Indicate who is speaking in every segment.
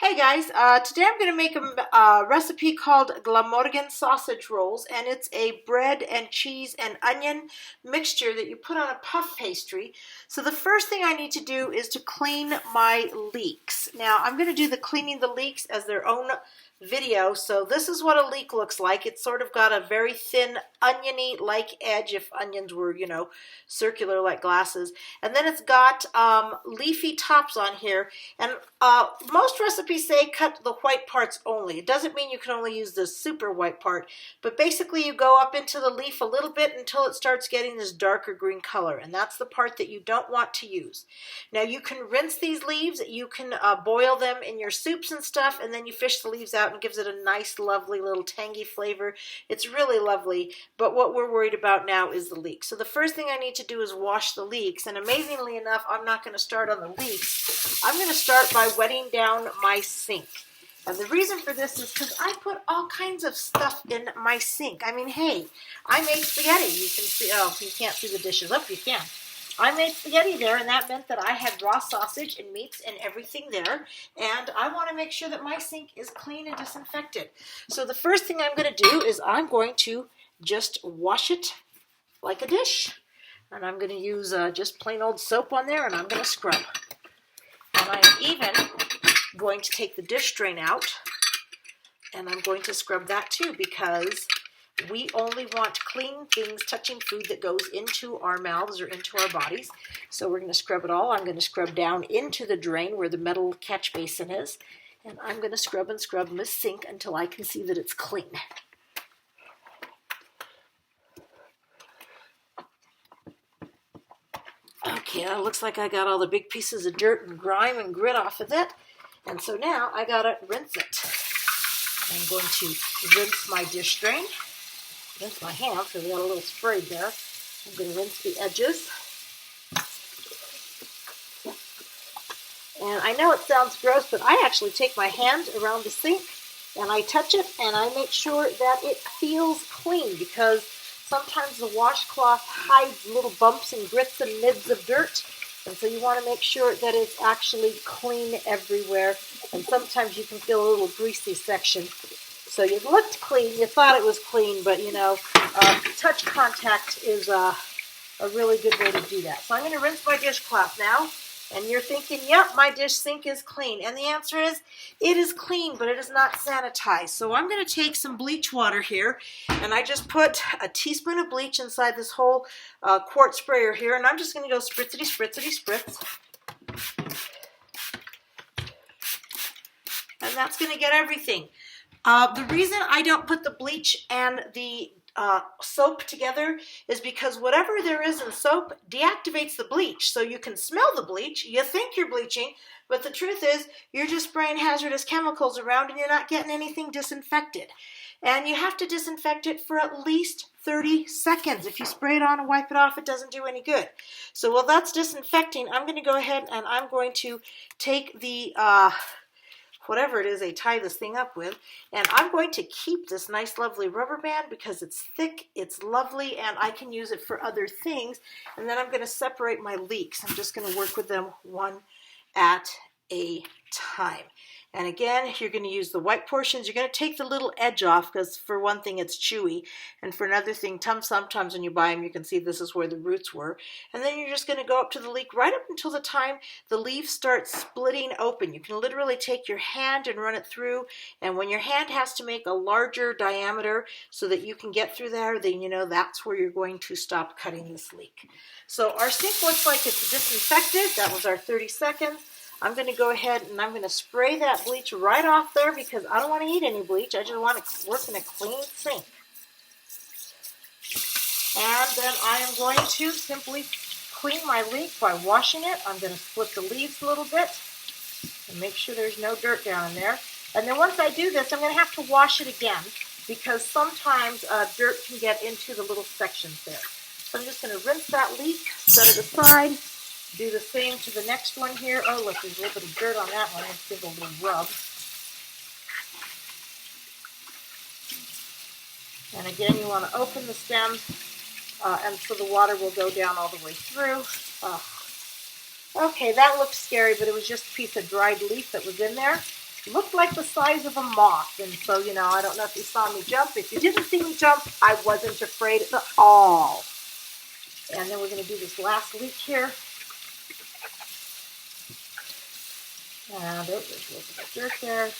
Speaker 1: Hey guys, today I'm going to make a recipe called Glamorgan sausage rolls, and it's a bread and cheese and onion mixture that you put on a puff pastry. So the first thing I need to do is to clean my leeks. Now I'm going to do the cleaning the leeks as their own video. So this is what a leek looks like. It's sort of got a very thin oniony like edge, if onions were, circular like glasses. And then it's got leafy tops on here. And most recipes say cut the white parts only. It doesn't mean you can only use the super white part, but basically you go up into the leaf a little bit until it starts getting this darker green color, and that's the part that you don't want to use. Now you can rinse these leaves, you can boil them in your soups and stuff, and then you fish the leaves out and it gives it a nice, lovely little tangy flavor. It's really lovely, but what we're worried about now is the leeks. So the first thing I need to do is wash the leeks, and amazingly enough, I'm not going to start on the leeks. I'm going to start by wetting down my sink. And the reason for this is because I put all kinds of stuff in my sink. I mean, hey, I made spaghetti. You can see, oh, you can't see the dishes. Oh, you can. I made spaghetti there, and that meant that I had raw sausage and meats and everything there. And I want to make sure that my sink is clean and disinfected. So the first thing I'm going to do is I'm going to just wash it like a dish. And I'm going to use just plain old soap on there, and I'm going to scrub. And I'm even going to take the dish drain out, and I'm going to scrub that too, because we only want clean things touching food that goes into our mouths or into our bodies. So we're going to scrub it all. I'm going to scrub down into the drain where the metal catch basin is, and I'm going to scrub and scrub this sink until I can see that it's clean. Okay, it looks like I got all the big pieces of dirt and grime and grit off of it. And so now I gotta rinse it. I'm going to rinse my dish drain. Rinse my hands because I got a little sprayed there. I'm going to rinse the edges. And I know it sounds gross, but I actually take my hand around the sink and I touch it and I make sure that it feels clean, because sometimes the washcloth hides little bumps and grits and nibs of dirt. And so you want to make sure that it's actually clean everywhere. And sometimes you can feel a little greasy section. So you looked clean, you thought it was clean, but touch contact is a really good way to do that. So I'm going to rinse my dishcloth now. And you're thinking, yep, my dish sink is clean. And the answer is, it is clean, but it is not sanitized. So I'm going to take some bleach water here, and I just put a teaspoon of bleach inside this whole quart sprayer here, and I'm just going to go spritzity, spritzity, spritz. And that's going to get everything. The reason I don't put the bleach and the soap together is because whatever there is in soap deactivates the bleach. So you can smell the bleach, you think you're bleaching, but the truth is you're just spraying hazardous chemicals around and you're not getting anything disinfected. And you have to disinfect it for at least 30 seconds. If you spray it on and wipe it off, it doesn't do any good. So while that's disinfecting, I'm going to go ahead and I'm going to take the whatever it is they tie this thing up with, and I'm going to keep this nice lovely rubber band because it's thick, it's lovely, and I can use it for other things. And then I'm going to separate my leeks. I'm just going to work with them one at a time. And again, you're going to use the white portions. You're going to take the little edge off because for one thing it's chewy, and for another thing, sometimes when you buy them you can see this is where the roots were. And then you're just going to go up to the leek right up until the time the leaves start splitting open. You can literally take your hand and run it through, and when your hand has to make a larger diameter so that you can get through there, then that's where you're going to stop cutting this leek. So our sink looks like it's disinfected. That was our 30 seconds. I'm going to go ahead and I'm going to spray that bleach right off there because I don't want to eat any bleach. I just want to work in a clean sink. And then I am going to simply clean my leek by washing it. I'm going to split the leaves a little bit and make sure there's no dirt down in there. And then once I do this, I'm going to have to wash it again because sometimes dirt can get into the little sections there. So I'm just going to rinse that leek, set it aside. Do the same to the next one here. Oh, look, there's a little bit of dirt on that one. Let's give it a little rub. And again, you want to open the stem, and so the water will go down all the way through. Okay, that looks scary, but it was just a piece of dried leaf that was in there. looked like the size of a moth. And so, you know, I don't know if you saw me jump. If you didn't see me jump, I wasn't afraid at all. And then we're going to do this last leek here. And there's a little bit of dirt there.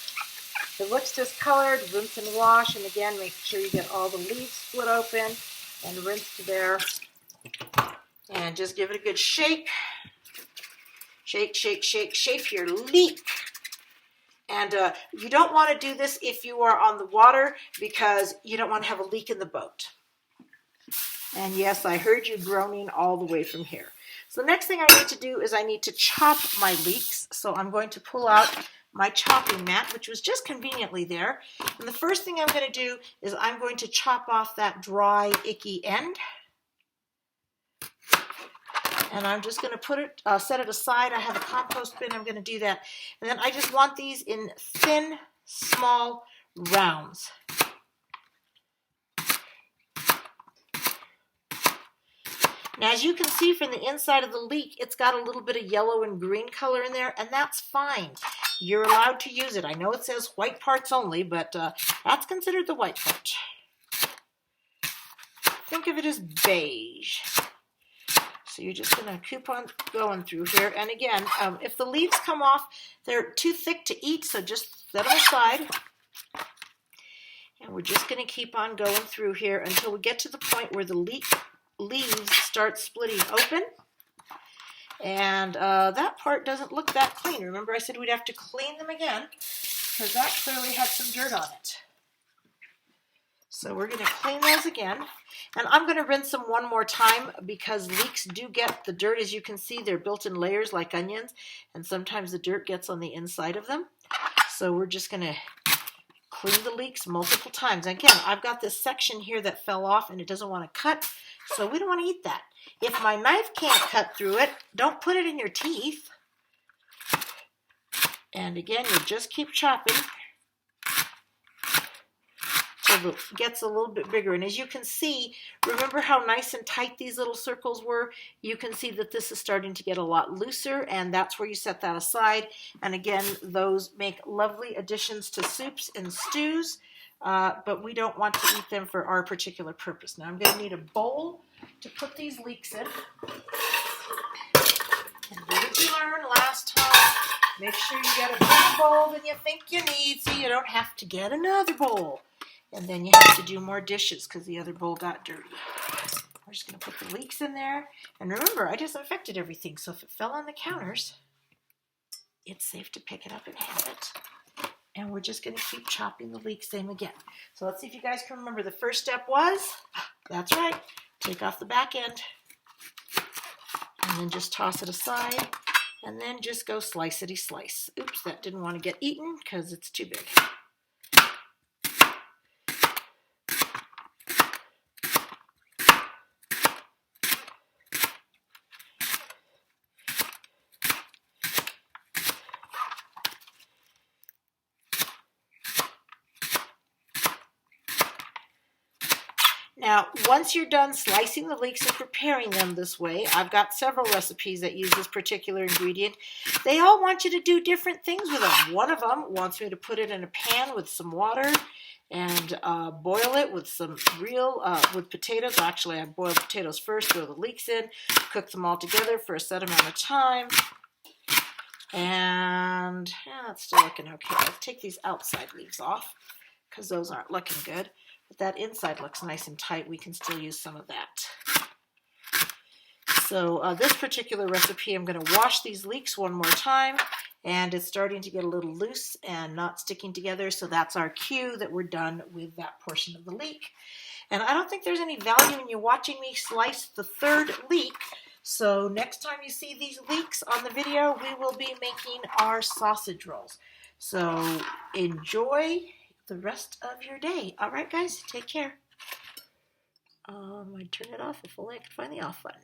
Speaker 1: It looks discolored, rinse and wash. And again, make sure you get all the leaves split open and rinse to there. And just give it a good shake. Shake, shake, shake, shake your leek. And you don't want to do this if you are on the water because you don't want to have a leak in the boat. And yes, I heard you groaning all the way from here. So the next thing I need to do is I need to chop my leeks. So I'm going to pull out my chopping mat, which was just conveniently there. And the first thing I'm going to do is I'm going to chop off that dry, icky end. And I'm just going to put it, set it aside. I have a compost bin. I'm going to do that. And then I just want these in thin, small rounds. Now, as you can see from the inside of the leek, it's got a little bit of yellow and green color in there, and that's fine. You're allowed to use it. I know it says white parts only, but that's considered the white part. Think of it as beige. So you're just going to keep on going through here. And again, if the leaves come off, they're too thick to eat, so just set them aside. And we're just going to keep on going through here until we get to the point where the leaves start splitting open. And that part doesn't look that clean. Remember I said we'd have to clean them again because that clearly had some dirt on it. So we're going to clean those again. And I'm going to rinse them one more time because leeks do get the dirt. As you can see, they're built in layers like onions. And sometimes the dirt gets on the inside of them. So we're just going to clean the leeks multiple times. Again, I've got this section here that fell off and it doesn't want to cut. So we don't want to eat that. If my knife can't cut through it, don't put it in your teeth. And again, you just keep chopping till it gets a little bit bigger. And as you can see, remember how nice and tight these little circles were? You can see that this is starting to get a lot looser, and that's where you set that aside. And again, those make lovely additions to soups and stews, but we don't want to eat them for our particular purpose. Now I'm going to need a bowl to put these leeks in. And what did you learn last time? Make sure you get a bigger bowl than you think you need so you don't have to get another bowl. And then you have to do more dishes because the other bowl got dirty. We're just going to put the leeks in there. And remember, I disinfected everything, so if it fell on the counters, it's safe to pick it up and have it. And we're just going to keep chopping the leeks same again. So let's see if you guys can remember. The first step was, that's right, take off the back end. And then just toss it aside. And then just go slicey slice. Oops, that didn't want to get eaten because it's too big. Now, once you're done slicing the leeks and preparing them this way, I've got several recipes that use this particular ingredient. They all want you to do different things with them. One of them wants me to put it in a pan with some water and boil it with some with potatoes. Actually, I boil potatoes first, throw the leeks in, cook them all together for a set amount of time. And yeah, it's still looking okay. I'll take these outside leaves off because those aren't looking good. But that inside looks nice and tight. We can still use some of that. So this particular recipe, I'm going to wash these leeks one more time. And it's starting to get a little loose and not sticking together. So that's our cue that we're done with that portion of the leek. And I don't think there's any value in you watching me slice the third leek. So next time you see these leeks on the video, we will be making our sausage rolls. So enjoy the rest of your day. All right, guys, take care. I turn it off if only I could find the off button.